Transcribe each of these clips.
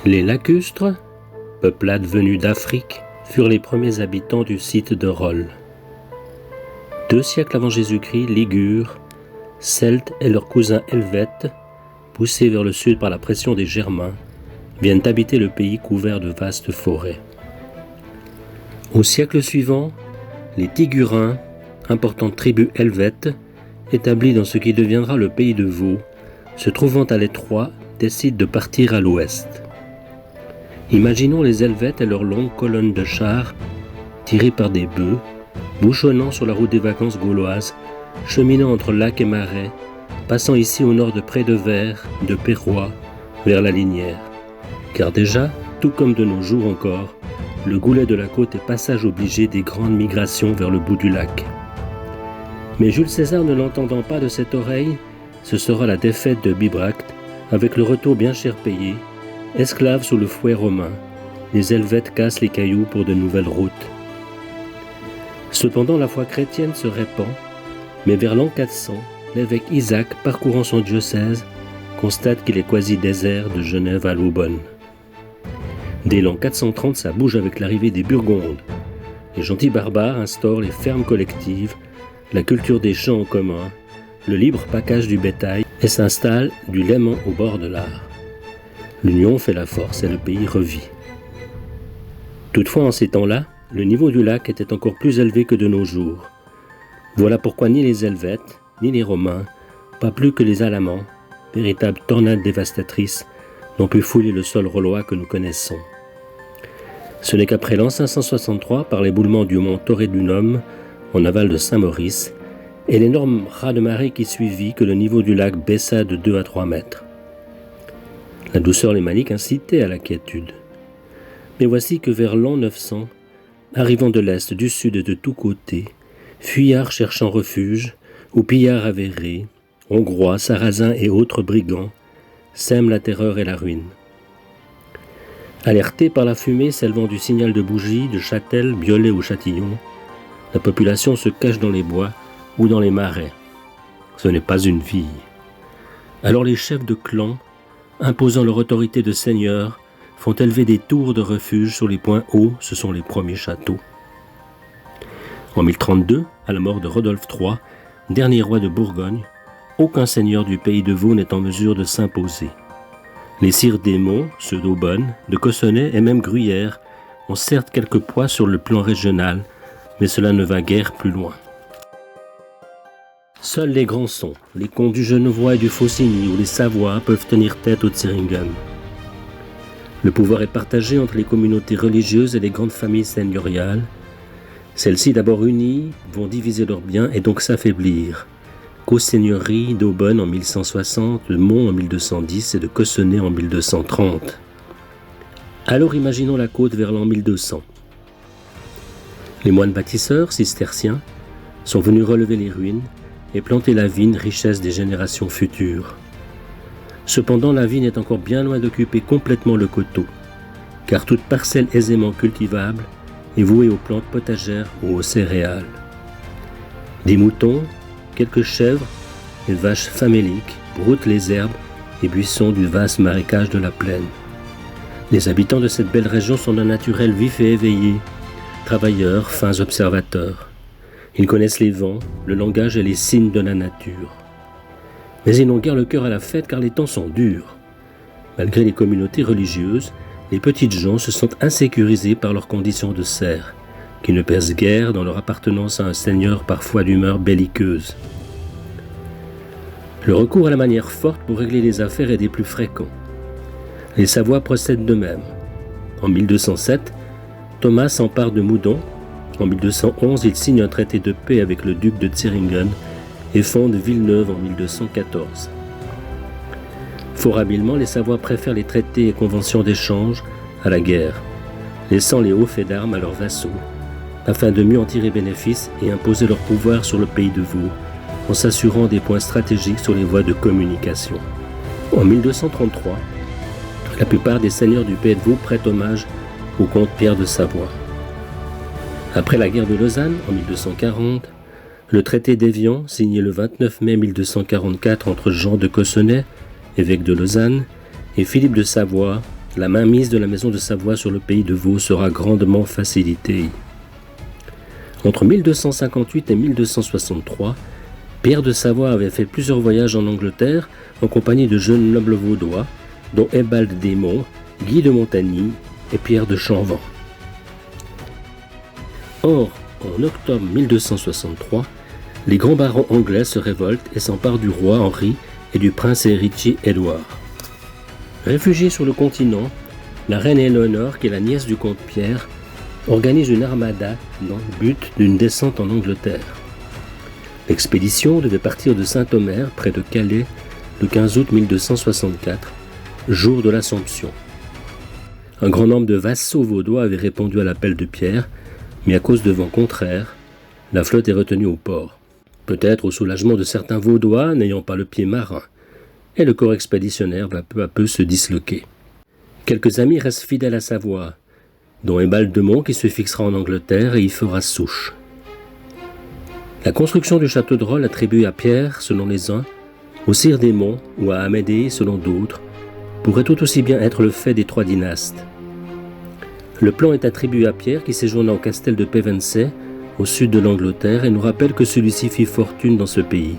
Les lacustres, peuplade venue d'Afrique, furent les premiers habitants du site de Rolle. 2 siècles avant Jésus-Christ, Ligures, Celtes et leurs cousins Helvètes, poussés vers le sud par la pression des Germains, viennent habiter le pays couvert de vastes forêts. Au siècle suivant, les Tigurins, importante tribu helvète, établie dans ce qui deviendra le pays de Vaud, se trouvant à l'étroit, décident de partir à l'ouest. Imaginons les Helvètes et leurs longues colonnes de chars, tirés par des bœufs, bouchonnant sur la route des vacances gauloises, cheminant entre lacs et marais, passant ici au nord de Près-de-Vert, de Pérois, vers la Linière. Car déjà, tout comme de nos jours encore, le goulet de la côte est passage obligé des grandes migrations vers le bout du lac. Mais Jules César ne l'entendant pas de cette oreille, ce sera la défaite de Bibracte, avec le retour bien cher payé. Esclaves sous le fouet romain, les Helvètes cassent les cailloux pour de nouvelles routes. Cependant, la foi chrétienne se répand, mais vers l'an 400, l'évêque Isaac, parcourant son diocèse, constate qu'il est quasi désert de Genève à l'Aubonne. Dès l'an 430, ça bouge avec l'arrivée des Burgondes. Les gentils barbares instaurent les fermes collectives, la culture des champs en commun, le libre package du bétail et s'installe du Léman au bord de l'Ar. L'union fait la force et le pays revit. Toutefois, en ces temps-là, le niveau du lac était encore plus élevé que de nos jours. Voilà pourquoi ni les Helvètes, ni les Romains, pas plus que les Alamans, véritables tornades dévastatrices, n'ont pu fouler le sol rolois que nous connaissons. Ce n'est qu'après l'an 563, par l'éboulement du mont Torredunum, en aval de Saint-Maurice, et l'énorme raz-de-marée qui suivit, que le niveau du lac baissa de 2 à 3 mètres. La douceur lémanique incitait à la quiétude. Mais voici que vers l'an 900, arrivant de l'est, du sud et de tous côtés, fuyards cherchant refuge, ou pillards avérés, hongrois, sarrasins et autres brigands, sèment la terreur et la ruine. Alertés par la fumée s'élevant du signal de bougies, de châtels, Biolay ou Châtillon, la population se cache dans les bois ou dans les marais. Ce n'est pas une fille. Alors les chefs de clan, imposant leur autorité de seigneur, font élever des tours de refuge sur les points hauts, ce sont les premiers châteaux. En 1032, à la mort de Rodolphe III, dernier roi de Bourgogne, aucun seigneur du pays de Vaud n'est en mesure de s'imposer. Les sires d'Aymon, ceux d'Aubonne, de Cossonay et même Gruyère ont certes quelques poids sur le plan régional, mais cela ne va guère plus loin. Seuls les Granson, les comtes du Genevois et du Faucigny ou les Savoie peuvent tenir tête aux Zeringen. Le pouvoir est partagé entre les communautés religieuses et les grandes familles seigneuriales. Celles-ci, d'abord unies, vont diviser leurs biens et donc s'affaiblir. Co-seigneurie d'Aubonne en 1160, de Mont en 1210 et de Cossonay en 1230. Alors imaginons la côte vers l'an 1200. Les moines bâtisseurs, cisterciens, sont venus relever les ruines et planter la vigne, richesse des générations futures. Cependant, la vigne est encore bien loin d'occuper complètement le coteau, car toute parcelle aisément cultivable est vouée aux plantes potagères ou aux céréales. Des moutons, quelques chèvres et vaches faméliques broutent les herbes et buissons du vaste marécage de la plaine. Les habitants de cette belle région sont d'un naturel vif et éveillé, travailleurs, fins observateurs. Ils connaissent les vents, le langage et les signes de la nature. Mais ils n'ont guère le cœur à la fête car les temps sont durs. Malgré les communautés religieuses, les petites gens se sentent insécurisés par leurs conditions de serfs, qui ne pèsent guère dans leur appartenance à un seigneur parfois d'humeur belliqueuse. Le recours à la manière forte pour régler les affaires est des plus fréquents. Les Savoie procèdent de même. En 1207, Thomas s'empare de Moudon. En 1211, il signe un traité de paix avec le duc de Zeringen et fonde Villeneuve en 1214. Fort habilement, les Savoie préfèrent les traités et conventions d'échange à la guerre, laissant les hauts faits d'armes à leurs vassaux, afin de mieux en tirer bénéfice et imposer leur pouvoir sur le pays de Vaud, en s'assurant des points stratégiques sur les voies de communication. En 1233, la plupart des seigneurs du pays de Vaud prêtent hommage au comte Pierre de Savoie. Après la guerre de Lausanne, en 1240, le traité d'Évian, signé le 29 mai 1244 entre Jean de Cossonay, évêque de Lausanne, et Philippe de Savoie, la mainmise de la maison de Savoie sur le pays de Vaud sera grandement facilitée. Entre 1258 et 1263, Pierre de Savoie avait fait plusieurs voyages en Angleterre en compagnie de jeunes nobles vaudois, dont Ebald d'Aimont, Guy de Montagny et Pierre de Champvans. Or, en octobre 1263, les grands barons anglais se révoltent et s'emparent du roi Henri et du prince héritier Édouard. Réfugiée sur le continent, la reine Éléonore, qui est la nièce du comte Pierre, organise une armada dans le but d'une descente en Angleterre. L'expédition devait partir de Saint-Omer, près de Calais, le 15 août 1264, jour de l'Assomption. Un grand nombre de vassaux vaudois avaient répondu à l'appel de Pierre, mais à cause de vents contraires, la flotte est retenue au port. Peut-être au soulagement de certains vaudois n'ayant pas le pied marin, et le corps expéditionnaire va peu à peu se disloquer. Quelques amis restent fidèles à Savoie, dont Ebald de Mont qui se fixera en Angleterre et y fera souche. La construction du château de Rolles attribuée à Pierre, selon les uns, au sire des Monts ou à Amédée, selon d'autres, pourrait tout aussi bien être le fait des trois dynastes. Le plan est attribué à Pierre qui séjourna au castel de Pevensey, au sud de l'Angleterre, et nous rappelle que celui-ci fit fortune dans ce pays.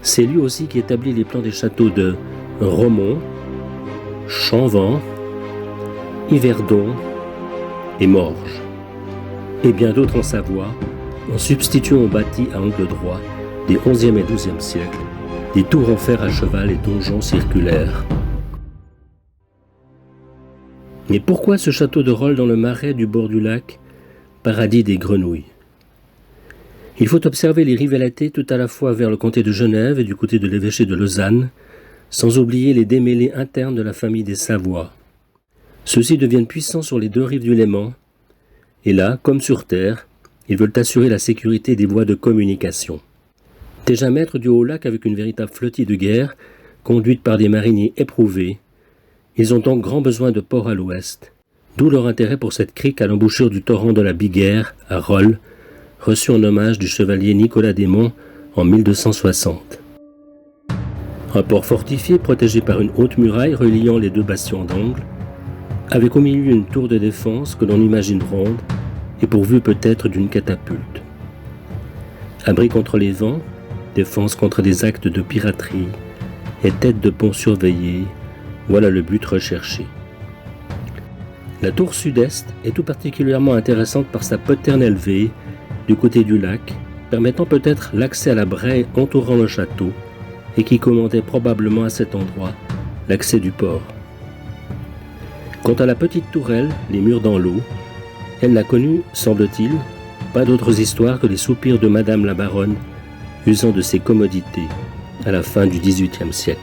C'est lui aussi qui établit les plans des châteaux de Romont, Champvans, Yverdon et Morges, et bien d'autres en Savoie, en substituant aux bâtis à angle droit des XIe et XIIe siècles, des tours en fer à cheval et donjons circulaires. Mais pourquoi ce château de Rolles dans le marais du bord du lac, paradis des grenouilles? Il faut observer les rivalités tout à la fois vers le comté de Genève et du côté de l'évêché de Lausanne, sans oublier les démêlés internes de la famille des Savoie. Ceux-ci deviennent puissants sur les deux rives du Léman, et là, comme sur terre, ils veulent assurer la sécurité des voies de communication. Déjà maîtres du Haut-Lac avec une véritable flottille de guerre, conduite par des mariniers éprouvés, ils ont donc grand besoin de ports à l'ouest, d'où leur intérêt pour cette crique à l'embouchure du torrent de la Biguère, à Rolles, reçu en hommage du chevalier Nicolas d'Aimont en 1260. Un port fortifié protégé par une haute muraille reliant les deux bastions d'angle, avec au milieu une tour de défense que l'on imagine ronde et pourvue peut-être d'une catapulte. Abri contre les vents, défense contre des actes de piraterie et tête de pont surveillée, voilà le but recherché. La tour sud-est est tout particulièrement intéressante par sa poterne élevée du côté du lac, permettant peut-être l'accès à la braie entourant le château et qui commandait probablement à cet endroit l'accès du port. Quant à la petite tourelle, les murs dans l'eau, elle n'a connu, semble-t-il, pas d'autres histoires que les soupirs de Madame la Baronne, usant de ses commodités à la fin du XVIIIe siècle.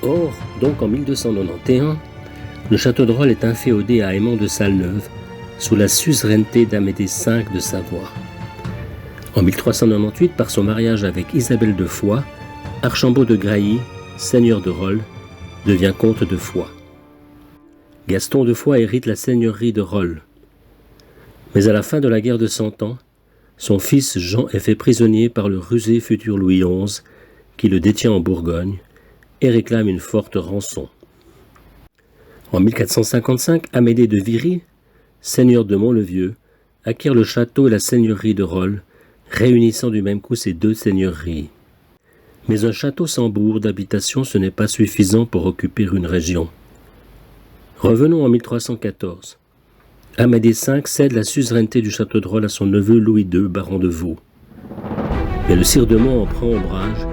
Or, donc en 1291, le château de Rolles est inféodé à Aymon de Salneuve, sous la suzeraineté d'Amédée V de Savoie. En 1398, par son mariage avec Isabelle de Foix, Archambault de Grailly, seigneur de Rolles, devient comte de Foix. Gaston de Foix hérite la seigneurie de Rolles. Mais à la fin de la guerre de Cent Ans, son fils Jean est fait prisonnier par le rusé futur Louis XI, qui le détient en Bourgogne, et réclame une forte rançon. En 1455, Amédée de Viry, seigneur de Mont-le-Vieux, acquiert le château et la seigneurie de Rolles, réunissant du même coup ces deux seigneuries. Mais un château sans bourg d'habitation, ce n'est pas suffisant pour occuper une région. Revenons en 1314. Amédée V cède la suzeraineté du château de Rolles à son neveu Louis II, baron de Vaud. Mais le sire de Mont en prend ombrage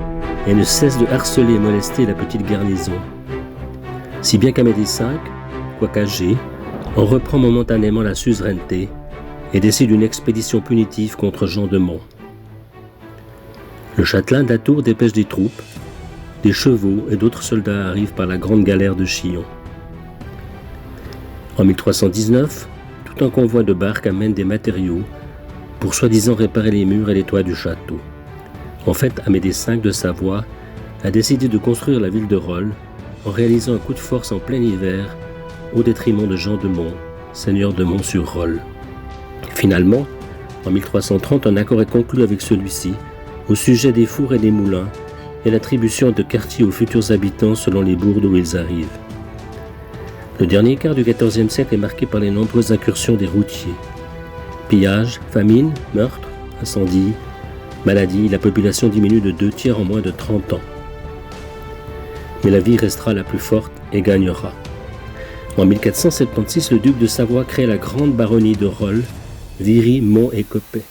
et ne cesse de harceler et molester la petite garnison. Si bien qu'Amédée V, quoique âgé, en reprend momentanément la suzeraineté et décide une expédition punitive contre Jean de Mont. Le châtelain d'Atour dépêche des troupes, des chevaux et d'autres soldats arrivent par la grande galère de Chillon. En 1319, tout un convoi de barques amène des matériaux pour soi-disant réparer les murs et les toits du château. En fait, Amédée V de Savoie a décidé de construire la ville de Rolles en réalisant un coup de force en plein hiver au détriment de Jean de Mont, seigneur de Mont-sur-Rolles. Finalement, en 1330, un accord est conclu avec celui-ci au sujet des fours et des moulins et l'attribution de quartiers aux futurs habitants selon les bourgs d'où ils arrivent. Le dernier quart du XIVe siècle est marqué par les nombreuses incursions des routiers. Pillages, famine, meurtres, incendies, maladies, la population diminue de 2/3 en moins de 30 ans. Mais la vie restera la plus forte et gagnera. En 1476, le duc de Savoie crée la grande baronnie de Rolles, Viry, Mont et Coppet.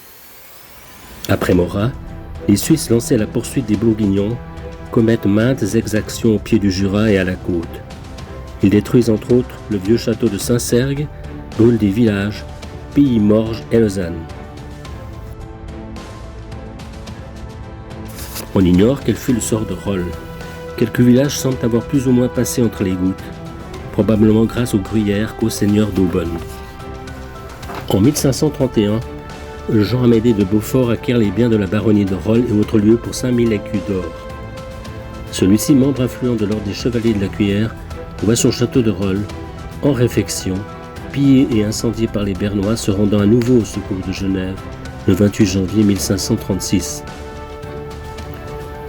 Après Morat, les Suisses lancés à la poursuite des Bourguignons commettent maintes exactions au pied du Jura et à la côte. Ils détruisent entre autres le vieux château de Saint-Sergue, brûlent des villages, pillent Morges et Lausanne. On ignore quel fut le sort de Rolles. Quelques villages semblent avoir plus ou moins passé entre les gouttes, probablement grâce aux gruyères qu'aux seigneurs d'Aubonne. En 1531, Jean-Amédée de Beaufort acquiert les biens de la baronnie de Rolles et autres lieux pour 5000 écus d'or. Celui-ci, membre influent de l'ordre des Chevaliers de la Cuillère, voit son château de Rolles, en réfection, pillé et incendié par les Bernois, se rendant à nouveau au secours de Genève le 28 janvier 1536.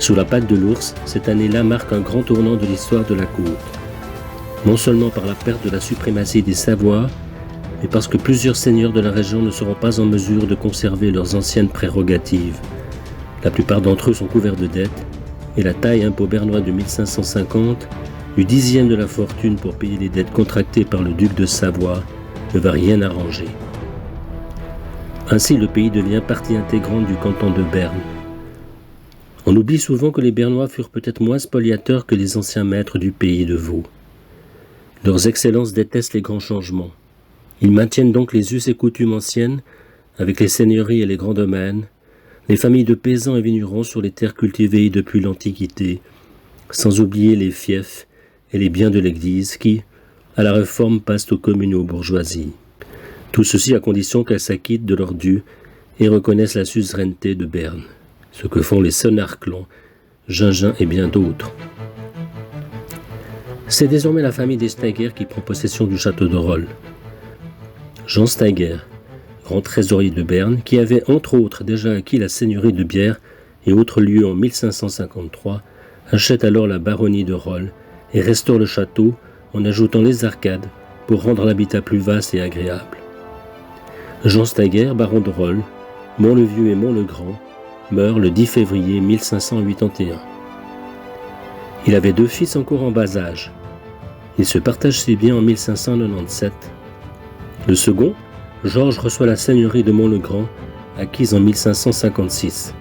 Sous la patte de l'ours, cette année-là marque un grand tournant de l'histoire de la côte. Non seulement par la perte de la suprématie des Savoie, mais parce que plusieurs seigneurs de la région ne seront pas en mesure de conserver leurs anciennes prérogatives. La plupart d'entre eux sont couverts de dettes, et la taille impôt bernois de 1550, du 10e de la fortune pour payer les dettes contractées par le duc de Savoie, ne va rien arranger. Ainsi, le pays devient partie intégrante du canton de Berne. On oublie souvent que les Bernois furent peut-être moins spoliateurs que les anciens maîtres du pays de Vaud. Leurs excellences détestent les grands changements. Ils maintiennent donc les us et coutumes anciennes, avec les seigneuries et les grands domaines, les familles de paysans et vignerons sur les terres cultivées depuis l'Antiquité, sans oublier les fiefs et les biens de l'Église qui, à la Réforme, passent aux communes et aux bourgeoisies. Tout ceci à condition qu'elles s'acquittent de leurs dus et reconnaissent la suzeraineté de Berne, ce que font les Sonnarclans, Gingins et bien d'autres. C'est désormais la famille des Steiger qui prend possession du château de Rolles. Jean Steiger, grand trésorier de Berne, qui avait entre autres déjà acquis la seigneurie de Bière et autres lieux en 1553, achète alors la baronnie de Rolles et restaure le château en ajoutant les arcades pour rendre l'habitat plus vaste et agréable. Jean Steiger, baron de Rolles, Mont-le-Vieux et Mont-le-Grand, meurt le 10 février 1581. Il avait 2 fils encore en bas âge. Ils se partagent ses biens en 1597. Le second, Georges, reçoit la seigneurie de Mont-le-Grand, acquise en 1556.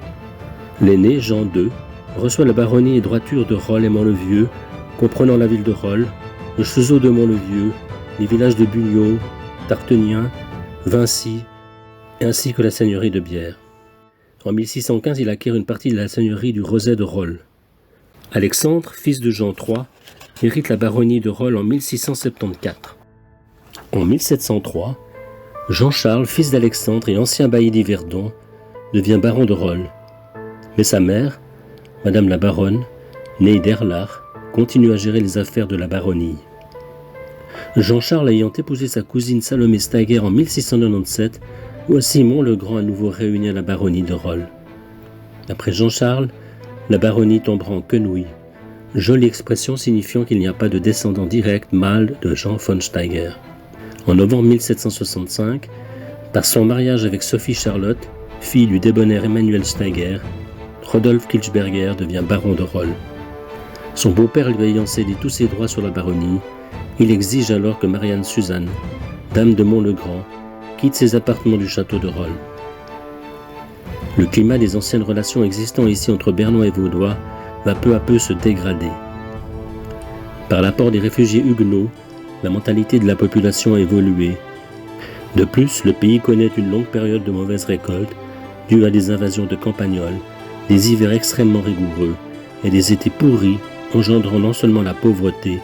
L'aîné, Jean II, reçoit la baronnie et droiture de Rolles et Mont-le-Vieux, comprenant la ville de Rolles, le cheseau de Mont-le-Vieux, les villages de Bugnon, Tartenien, Vincy, ainsi que la seigneurie de Bière. En 1615, il acquiert une partie de la seigneurie du Roset de Rolles. Alexandre, fils de Jean III, hérite la baronnie de Rolles en 1674. En 1703, Jean-Charles, fils d'Alexandre et ancien bailli d'Yverdon, devient baron de Rolles. Mais sa mère, Madame la baronne, née d'Erlach, continue à gérer les affaires de la baronnie. Jean-Charles ayant épousé sa cousine Salomé Steiger en 1697, voici Mont-le-Grand à nouveau réuni à la baronnie de Rolles. Après Jean-Charles, la baronnie tombera en quenouille, jolie expression signifiant qu'il n'y a pas de descendant direct mâle de Jean von Steiger. En novembre 1765, par son mariage avec Sophie Charlotte, fille du débonnaire Emmanuel Steiger, Rodolphe Kirchberger devient baron de Rolles. Son beau-père lui ayant cédé tous ses droits sur la baronnie, il exige alors que Marianne Suzanne, dame de Mont-le-Grand, quitte ses appartements du château de Rolles. Le climat des anciennes relations existant ici entre Bernois et Vaudois va peu à peu se dégrader. Par l'apport des réfugiés huguenots, la mentalité de la population a évolué. De plus, le pays connaît une longue période de mauvaise récolte, due à des invasions de campagnols, des hivers extrêmement rigoureux et des étés pourris, engendrant non seulement la pauvreté,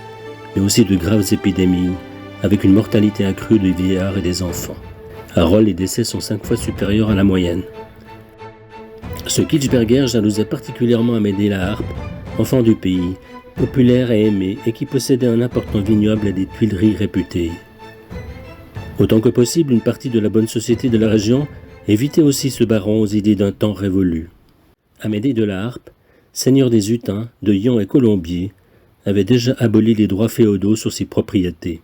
mais aussi de graves épidémies, avec une mortalité accrue des vieillards et des enfants. À Rolles, les décès sont 5 fois supérieurs à la moyenne. Ce Kirchberger jalousait particulièrement Amédée la Harpe, enfant du pays, populaire et aimé, et qui possédait un important vignoble et des tuileries réputées. Autant que possible, une partie de la bonne société de la région évitait aussi ce baron aux idées d'un temps révolu. Amédée de la Harpe, seigneur des Hutins, de Yon et Colombier, avait déjà aboli les droits féodaux sur ses propriétés.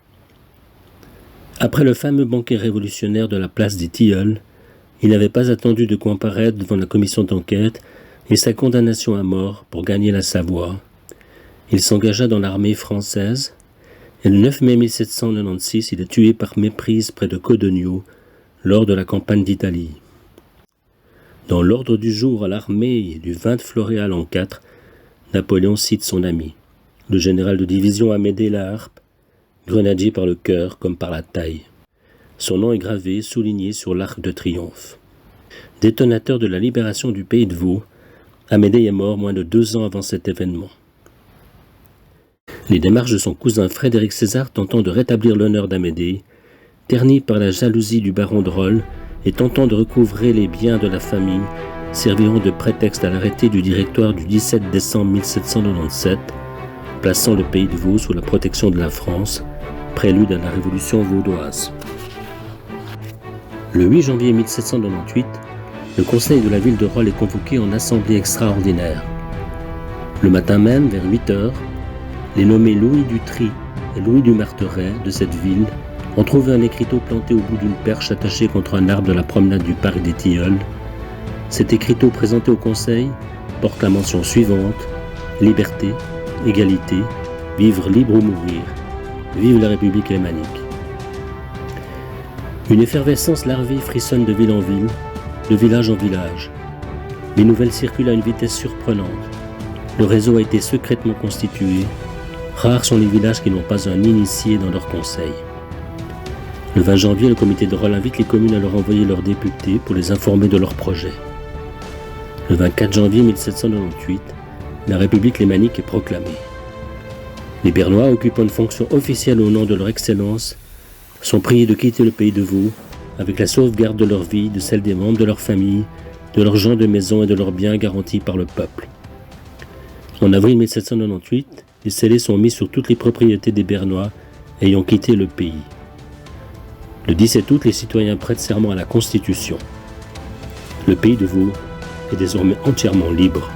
Après le fameux banquet révolutionnaire de la place des Tilleuls, il n'avait pas attendu de comparaître devant la commission d'enquête et sa condamnation à mort pour gagner la Savoie. Il s'engagea dans l'armée française et le 9 mai 1796, il est tué par méprise près de Codogno lors de la campagne d'Italie. Dans l'ordre du jour à l'armée du 20 Floréal en 4, Napoléon cite son ami, le général de division Amédée Laharpe, grenadier par le cœur comme par la taille. Son nom est gravé, souligné sur l'arc de triomphe. Détonateur de la libération du pays de Vaud, Amédée est mort moins de 2 ans avant cet événement. Les démarches de son cousin Frédéric César tentant de rétablir l'honneur d'Amédée, terni par la jalousie du baron de Rolles et tentant de recouvrer les biens de la famille, serviront de prétexte à l'arrêté du directoire du 17 décembre 1797, plaçant le pays de Vaud sous la protection de la France, prélude à la révolution vaudoise. Le 8 janvier 1798, le conseil de la ville de Rolles est convoqué en assemblée extraordinaire. Le matin même, vers 8 heures, les nommés Louis du Try et Louis du Marteret de cette ville ont trouvé un écriteau planté au bout d'une perche attachée contre un arbre de la promenade du parc des Tilleuls. Cet écriteau présenté au conseil porte la mention suivante: liberté, égalité, vivre libre ou mourir, vive la République lémanique. Une effervescence larvée frissonne de ville en ville, de village en village. Les nouvelles circulent à une vitesse surprenante. Le réseau a été secrètement constitué. Rares sont les villages qui n'ont pas un initié dans leur conseil. Le 20 janvier, le comité de Rolles invite les communes à leur envoyer leurs députés pour les informer de leurs projets. Le 24 janvier 1798, la République lémanique est proclamée. Les Bernois, occupant une fonction officielle au nom de leur excellence, sont priés de quitter le pays de Vaud avec la sauvegarde de leur vie, de celle des membres de leur famille, de leurs gens de maison et de leurs biens garantis par le peuple. En avril 1798, les scellés sont mis sur toutes les propriétés des Bernois ayant quitté le pays. Le 17 août, les citoyens prêtent serment à la Constitution. Le pays de Vaud est désormais entièrement libre.